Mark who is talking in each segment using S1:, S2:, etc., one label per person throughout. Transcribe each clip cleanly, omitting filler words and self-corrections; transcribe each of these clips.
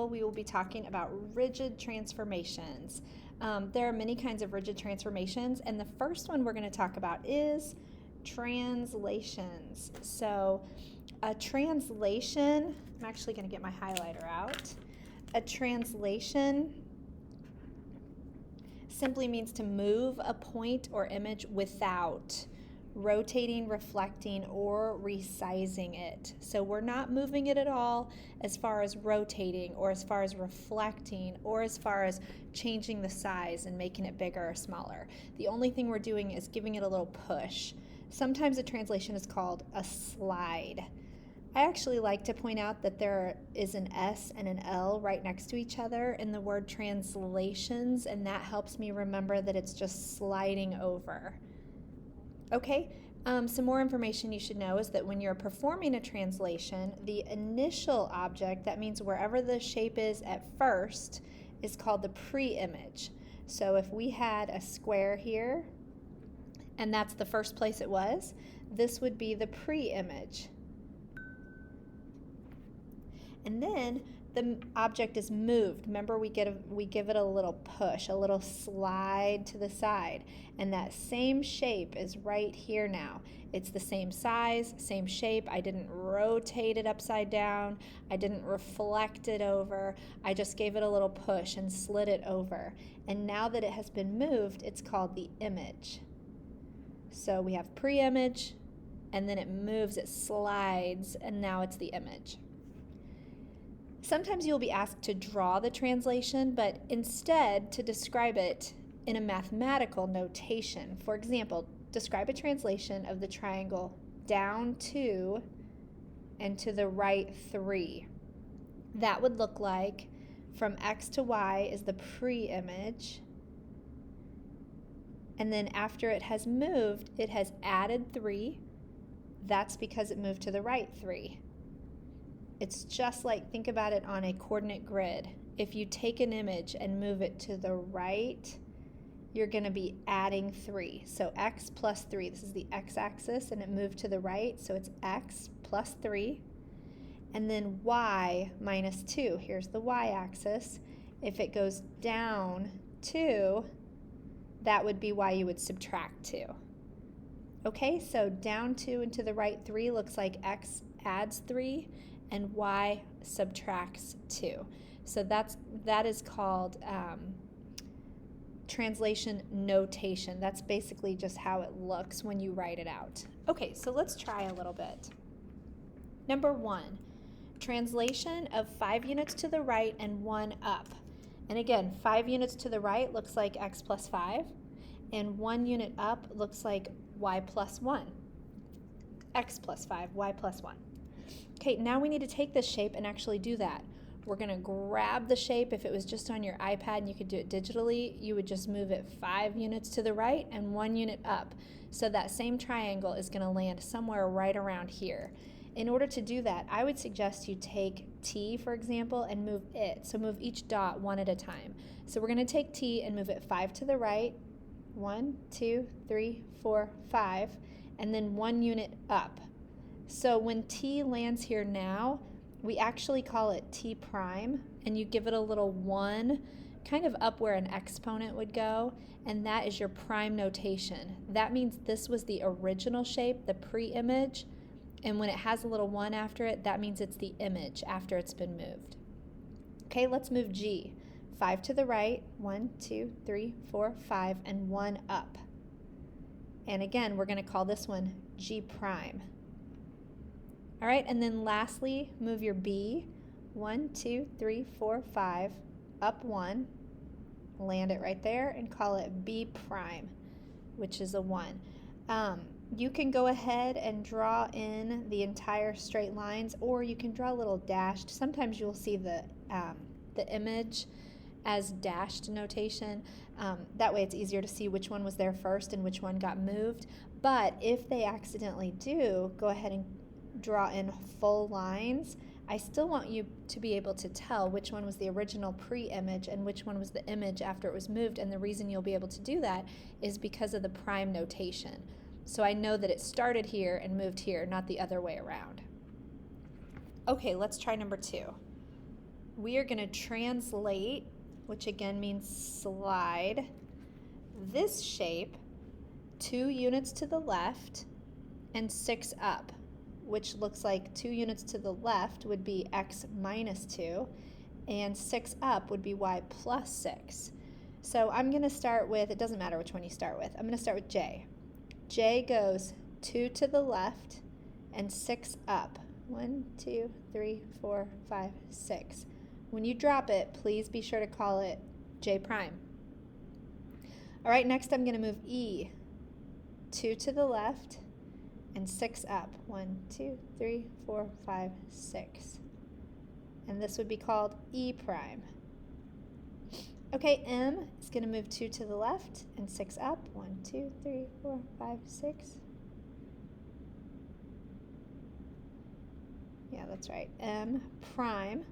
S1: example, we will be talking about rigid transformations. There are many kinds of rigid transformations, and the first one we're going to talk about is translations. So a translation, I'm actually going to get my highlighter out. A translation simply means to move a point or image without rotating, reflecting, or resizing it. So we're not moving it at all as far as rotating or as far as reflecting or as far as changing the size and making it bigger or smaller. The only thing we're doing is giving it a little push. Sometimes a translation is called a slide. I actually like to point out that there is an S and an L right next to each other in the word translations, and that helps me remember that it's just sliding over. Okay, some more information you should know is that when you're performing a translation, the initial object, that means wherever the shape is at first, is called the pre-image. So if we had a square here, and that's the first place it was, this would be the pre-image. And then the object is moved. Remember, we give it a little push, a little slide to the side. And that same shape is right here now. It's the same size, same shape. I didn't rotate it upside down. I didn't reflect it over. I just gave it a little push and slid it over. And now that it has been moved, it's called the image. So we have pre-image, and then it moves, it slides, and now it's the image. Sometimes you'll be asked to draw the translation, but instead to describe it in a mathematical notation. For example, describe a translation of the triangle down 2 and to the right 3. That would look like from X to Y is the pre-image, and then after it has moved, it has added 3. That's because it moved to the right 3. It's just like, think about it on a coordinate grid. If you take an image and move it to the right, you're going to be adding 3. So x plus 3, this is the x-axis, and it moved to the right, so it's x plus 3. And then y minus 2, here's the y-axis. If it goes down 2, that would be why you would subtract 2. Okay, so down 2 and to the right 3 looks like x adds 3, and y subtracts 2. So that is called translation notation. That's basically just how it looks when you write it out. Okay, so let's try a little bit. Number 1, translation of 5 units to the right and 1 up. And again, 5 units to the right looks like x plus 5, and 1 unit up looks like y plus 1. X plus 5, y plus 1. Okay, now we need to take this shape and actually do that. We're going to grab the shape. If it was just on your iPad and you could do it digitally, you would just move it 5 units to the right and 1 unit up. So that same triangle is going to land somewhere right around here. In order to do that, I would suggest you take T, for example, and move it. So move each dot one at a time. So we're going to take T and move it 5 to the right, 1, 2, 3, 4, 5, and then 1 unit up. So when T lands here now, we actually call it T prime, and you give it a little 1 kind of up where an exponent would go, and that is your prime notation. That means this was the original shape, the pre-image, and when it has a little 1 after it, that means it's the image after it's been moved. Okay, let's move G. 5 to the right, 1, 2, 3, 4, 5, and 1 up. And again, we're going to call this one G prime. All right, and then lastly, move your B, 1, 2, 3, 4, 5, up 1, land it right there, and call it B prime, which is a 1. You can go ahead and draw in the entire straight lines, or you can draw a little dashed. Sometimes you'll see the image as dashed notation. That way it's easier to see which one was there first and which one got moved. But if they accidentally do, go ahead and draw in full lines. I still want you to be able to tell which one was the original pre-image and which one was the image after it was moved, and the reason you'll be able to do that is because of the prime notation. So I know that it started here and moved here, not the other way around. Okay, let's try number 2. we are going to translate, which again means slide, this shape 2 units to the left and 6 up, which looks like 2 units to the left would be x minus 2, and 6 up would be y plus 6. So I'm going to start with, it doesn't matter which one you start with, I'm going to start with j. J goes 2 to the left and 6 up. 1, 2, 3, 4, 5, 6. When you drop it, please be sure to call it j prime. All right, next I'm going to move e. 2 to the left and 6 up. 1, 2, 3, 4, 5, 6. And this would be called e prime. Okay, m is going to move 2 to the left and 6 up. 1, 2, 3, 4, 5, 6. Yeah, that's right. M prime.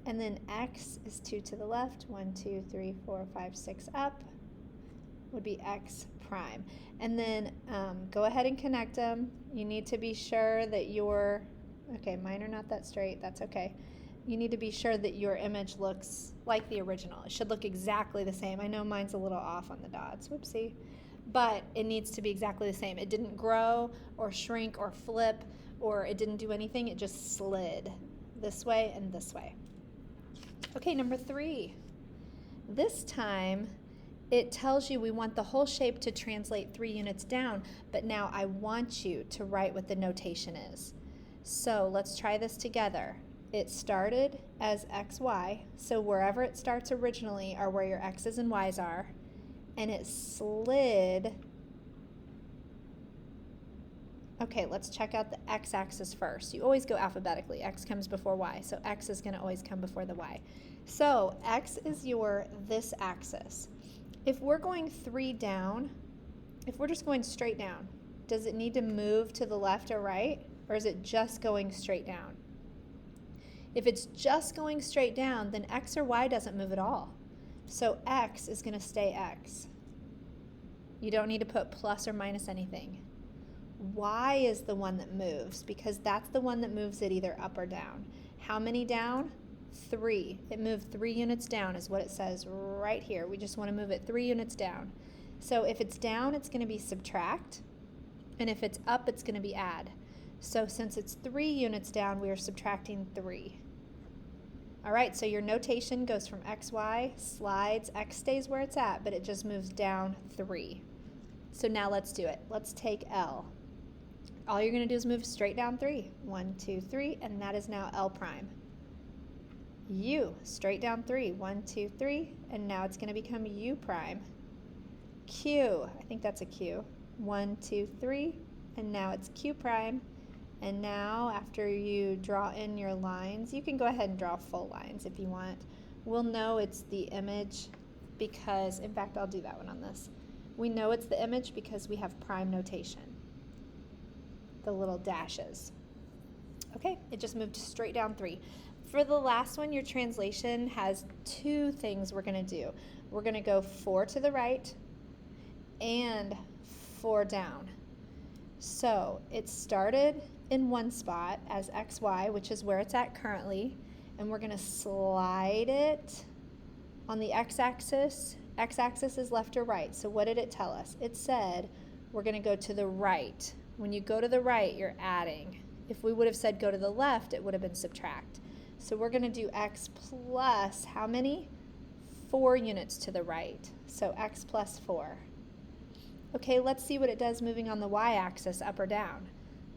S1: And then x is 2 to the left. 1, 2, 3, 4, 5, 6 up would be x prime. And then go ahead and connect them. You need to be sure that your, okay, mine are not that straight. That's okay. You need to be sure that your image looks like the original. It should look exactly the same. I know mine's a little off on the dots. Whoopsie. But it needs to be exactly the same. It didn't grow or shrink or flip, or it didn't do anything. It just slid this way and this way. Okay, number 3. This time it tells you we want the whole shape to translate 3 units down, but now I want you to write what the notation is. So let's try this together. It started as xy, so wherever it starts originally are where your x's and y's are, and it slid. Okay, let's check out the x-axis first. You always go alphabetically. X comes before y, so x is going to always come before the y. So x is your this axis. If we're going 3 down, if we're just going straight down, does it need to move to the left or right, or is it just going straight down? If it's just going straight down, then x or y doesn't move at all. So x is going to stay x. You don't need to put plus or minus anything. Y is the one that moves because that's the one that moves it either up or down. How many down? 3. It moved 3 units down is what it says right here. We just want to move it 3 units down. So if it's down, it's going to be subtract, and if it's up, it's going to be add. So since it's 3 units down, we are subtracting 3. All right, so your notation goes from xy, slides, x stays where it's at, but it just moves down 3. So now let's do it. Let's take L. All you're going to do is move straight down 3. 1, 2, 3, and that is now L prime. U, straight down 3. 1, 2, 3, and now it's going to become U prime. Q, I think that's a Q. 1, 2, 3, and now it's Q prime. And now after you draw in your lines, you can go ahead and draw full lines if you want. We'll know it's the image because, in fact, I'll do that one on this. We know it's the image because we have prime notation, the little dashes. Okay, it just moved straight down 3. For the last one, your translation has 2 things we're going to do. We're going to go 4 to the right and 4 down. So it started in one spot as xy, which is where it's at currently, and we're going to slide it on the x-axis. X-axis is left or right. So what did it tell us? It said we're going to go to the right. When you go to the right, you're adding. If we would have said go to the left, it would have been subtract. So we're going to do x plus how many? 4 units to the right. So x plus 4. Okay, let's see what it does moving on the y-axis, up or down.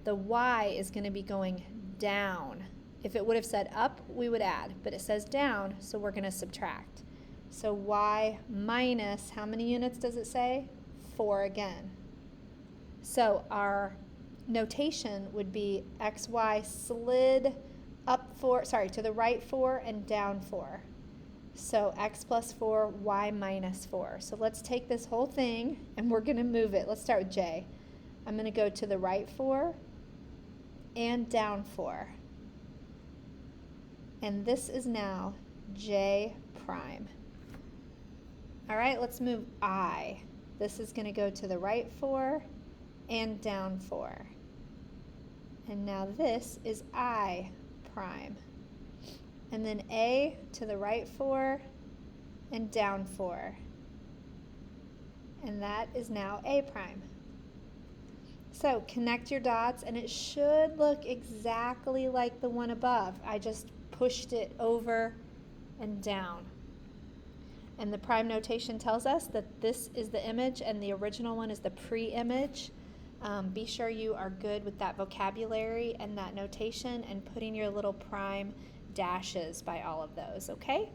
S1: The y is going to be going down. If it would have said up, we would add, but it says down, so we're going to subtract. So y minus, how many units does it say? 4 again. So our notation would be xy slid up 4, to the right 4 and down 4. So x plus 4, y minus 4. So let's take this whole thing and we're going to move it. Let's start with j. I'm going to go to the right 4 and down 4. And this is now j prime. All right, let's move I. This is going to go to the right 4 and down 4. And now this is I prime. and then A to the right 4, and down 4. And that is now A prime. So connect your dots, and it should look exactly like the one above. I just pushed it over and down. And the prime notation tells us that this is the image and the original one is the pre-image. Be sure you are good with that vocabulary and that notation and putting your little prime dashes by all of those, okay?